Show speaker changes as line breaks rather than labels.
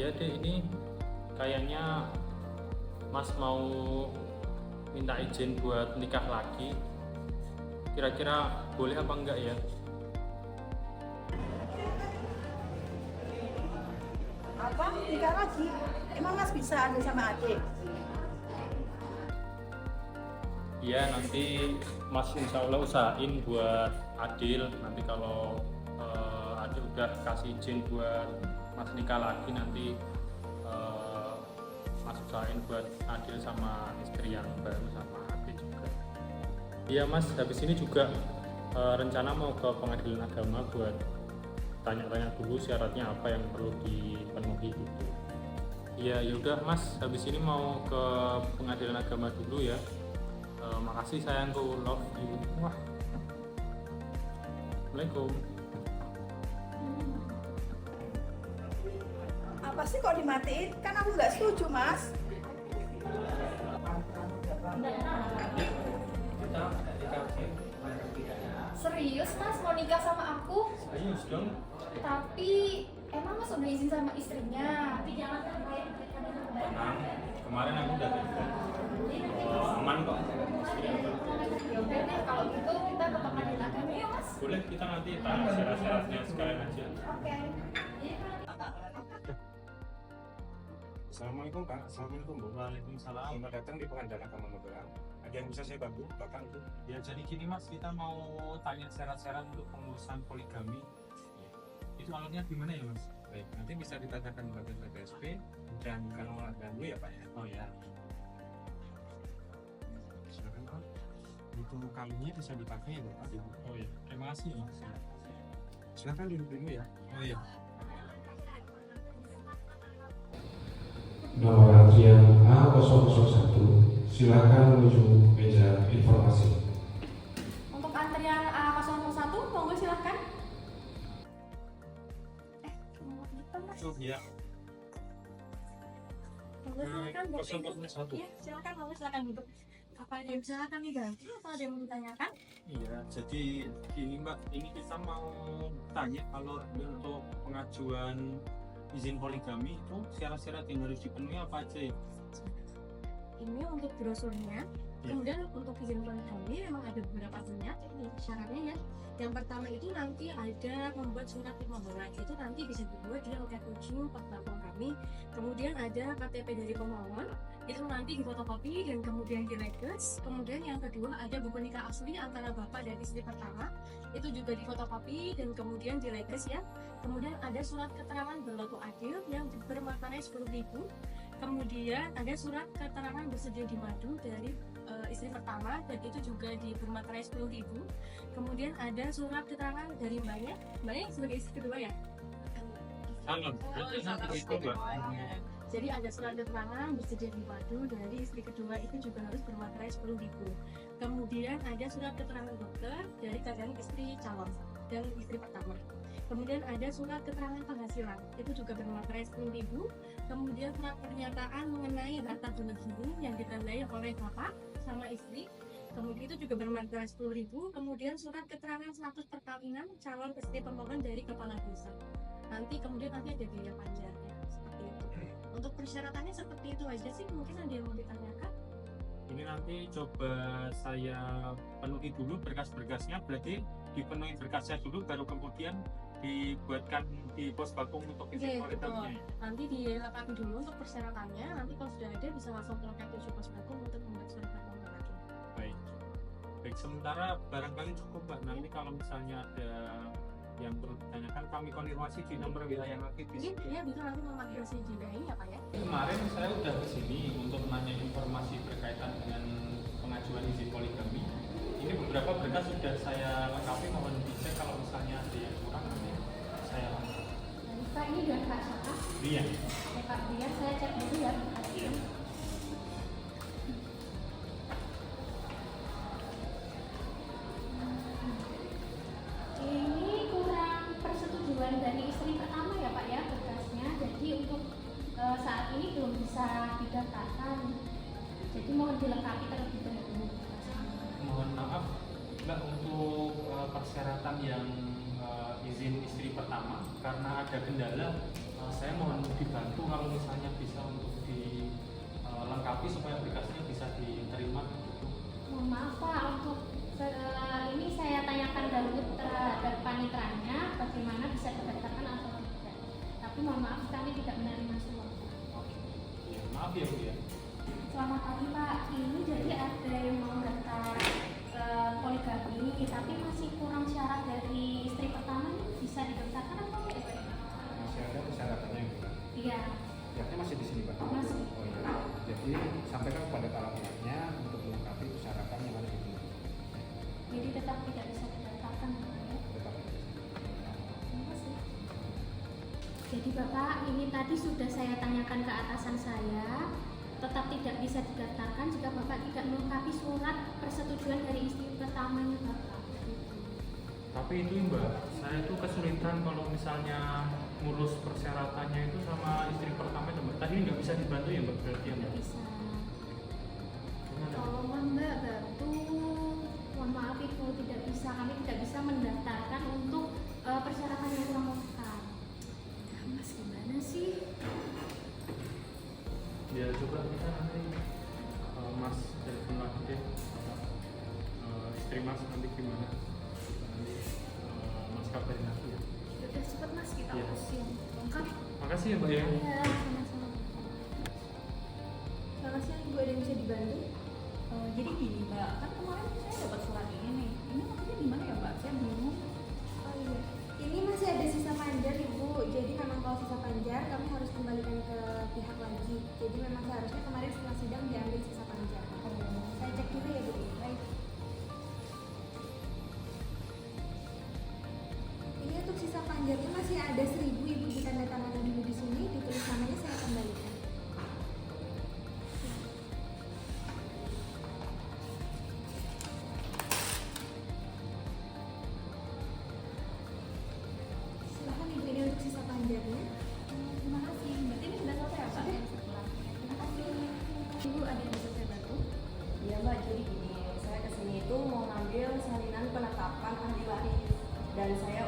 Iya deh, ini kayaknya Mas mau minta izin buat nikah lagi. Kira-kira boleh apa enggak ya?
Apa? Nikah lagi? Emang Mas bisa ada sama adik?
Iya, nanti Mas insya Allah usahain buat Adil. Nanti kalau Adil udah kasih izin buat Mas nikah lagi, nanti Mas usahain buat Adil sama istri yang baru sama Adil juga. Iya Mas, habis ini juga rencana mau ke pengadilan agama buat tanya-tanya dulu syaratnya apa yang perlu dipenuhi gitu. Iya, yaudah Mas, habis ini mau ke pengadilan agama dulu ya. Makasih sayangku, love you. Wah. Assalamualaikum.
Apa sih kok dimatiin? Kan aku nggak setuju, Mas.
Serius Mas mau nikah sama aku?
Serius dong.
Tapi emang Mas udah izin sama istrinya?
Tenang, kemarin aku udah telepon. Aman kok.
Ya udah deh, kalau gitu kita ke pengadilan agama yuk Mas.
Boleh, kita nanti tanya syarat-syaratnya sekalian aja.
Oke.
Assalamualaikum Pak. Assalamualaikum Bu.
Waalaikumsalam.
Selamat datang di pengadilan agama Magelang. Ada yang bisa saya bantu Bapak itu?
Ya jadi gini Mas, kita mau tanya syarat-syarat untuk pengurusan poligami. Itu alurnya gimana ya Mas?
Baik, nanti bisa ditanyakan kepada PTSP dan kalau ganggu ya Pak ya.
Oh ya.
Silakan Pak. Itu kalungnya bisa dipakai ya Bapak.
Oh ya. Terima kasih Mas.
Silakan duduk dulu ya.
Oh iya.
Nomor antrian A001, silakan menuju meja informasi.
Untuk antrian A001, monggo silahkan. Mau gitu Mas.
Oh iya.
Monggo silahkan. Bu.
001.
Iya, silahkan monggo silahkan duduk. Apa ada yang bisa kami bantu atau ada yang mau ditanyakan?
Iya, jadi ini Mbak, ini kita mau tanya kalau untuk pengajuan izin poligami itu syarat-syarat yang harus dipenuhi apa aja ya?
Ini untuk brosurnya.
Ya.
Kemudian untuk izin poligami memang ada beberapa banyak ini syaratnya ya. Yang pertama itu nanti ada membuat surat permohonan, itu nanti bisa dibuat di LK7 Pertapong kami. Kemudian ada KTP dari pemohon, itu nanti difotokopi dan kemudian dileges. Kemudian yang kedua ada buku nikah asli antara bapak dan istri pertama, itu juga difotokopi dan kemudian dileges ya. Kemudian ada surat keterangan berlaku adil yang bermakna 10.000. Kemudian ada surat keterangan bersedia di madu dari istri pertama dan itu juga di bermaterai 10.000. Kemudian ada surat keterangan dari mbaknya sebagai istri kedua ya.
Calon, itu Mbak.
Jadi ada surat keterangan bersedia di madu dari istri kedua itu juga harus bermaterai 10.000. Kemudian ada surat keterangan dokter dari kakak istri calon dan istri pertama. Kemudian ada surat keterangan penghasilan, itu juga bermaterai 10.000. Kemudian surat pernyataan mengenai harta berlebihan yang ditandai oleh bapak sama istri. Kemudian itu juga bermaterai 10.000. Kemudian surat keterangan status perkawinan calon istri pemohon dari kepala desa. Kemudian nanti ada biaya panjarnya seperti itu. Untuk persyaratannya seperti itu aja sih. Mungkin ada yang mau ditanyakan?
Ini nanti coba saya penuhi dulu berkas-berkasnya, berarti dipenuhi berkasnya dulu baru kemudian dibuatkan di pos bakung untuk izin
Oke,
poligaminya.
Nanti dilengkapi dulu untuk persyaratannya. Nanti kalau sudah ada bisa langsung ke LK7 pos bakung untuk membuat surat permohonan lagi.
Baik. Baik, sementara barangkali cukup Mbak. Nanti kalau misalnya ada yang perlu ditanyakan kami konfirmasi di nomor WA yang aktif.
Iya, bisa nanti memaklumasi juga ini ya Pak ya.
Kemarin saya udah kesini untuk nanya informasi berkaitan dengan pengajuan izin poligami. Ini beberapa berkas sudah saya lengkapi, mohon dicek kalau misalnya ada yang kurang nanti saya lengkapi.
Pak, ini udah Kak Saka.
Iya.
Oke Pak, biar saya cek dulu ya.
Iya.
Ini kurang persetujuan dari istri pertama ya Pak ya berkasnya. Jadi untuk saat ini belum bisa didaftarkan. Jadi mohon dilengkapi terlebih dahulu.
Mohon maaf Mbak, untuk persyaratan yang izin istri pertama karena ada kendala Saya mohon dibantu kalau misalnya bisa untuk dilengkapi supaya berkasnya bisa diterima gitu.
Mohon maaf Pak, untuk ini saya tanyakan dahulu terhadap panitranya bagaimana bisa didaftarkan atau tidak. Tapi mohon maaf kami tidak menerima surat.
Oke. Ya, maaf ya Bu ya.
Selamat pagi Pak, ini jadi ada yang mau daftar poligami tapi masih kurang syarat dari istri pertama ini bisa didaftarkan atau tidak Pak?
Masih ada persyaratannya gitu kan?
Iya,
Pihaknya masih di sini Pak?
masih.
Oh iya. Jadi sampaikan kepada para pihaknya untuk melengkapi persyaratan yang ada di sini.
Jadi tetap tidak bisa didaftarkan ya?
Tetap di sini.
Terima kasih. Jadi Bapak, ini tadi sudah saya tanyakan ke atasan saya, tetap tidak bisa didaftarkan jika Bapak tidak melengkapi surat persetujuan dari istri pertamanya Bapak.
Tapi itu Mbak, saya itu kesulitan kalau misalnya ngurus persyaratannya itu sama istri pertama itu Mbak. Tadi nggak bisa dibantu ya Mbak berarti ya Mbak?
Tidak bisa.
Gimana?
Tolonglah Mbak bantu. Mohon maaf Ibu, tidak bisa. Kami tidak bisa mendaftarkan untuk persyaratan yang kurang lengkap. Ya, Mas gimana sih?
Ya coba kita nanti Mas telepon lagi deh. Istri Mas nanti gimana? Nanti Mas kabarin aku ya.
Sudah cepat Mas, kita
Iya.
urus yang lengkap.
Makasih ya Mbak ya.
Iya, sama-sama.
Selamat siang Ibu, ada yang bisa dibantu?
Jadi gini Mbak, kan kemarin saya dapat surat ini nih. Ini maksudnya gimana ya Mbak? Saya bingung.
Oh iya, ini masih ada sisa panjar Ibu. Jadi memang kalau sisa panjar kami harus kembalikan ke pihak lagi. Jadi memang seharusnya kemarin setelah sidang diambil sisa panjar. Saya cek dulu ya Bu. Baik. Ini untuk sisa panjarnya masih ada 1000 Ibu, ditandatangani dulu di sini, ditulis namanya saya kembalikan. Silahkan Ibu, ini untuk sisa panjarnya.
Terima kasih. Berarti ini sudah selesai ya Mbak?
Sudah.
Terima kasih.
Ibu ada yang bisa saya bantu?
Iya Mbak, jadi gini, saya kesini itu mau ngambil salinan penetapan ahli waris dan saya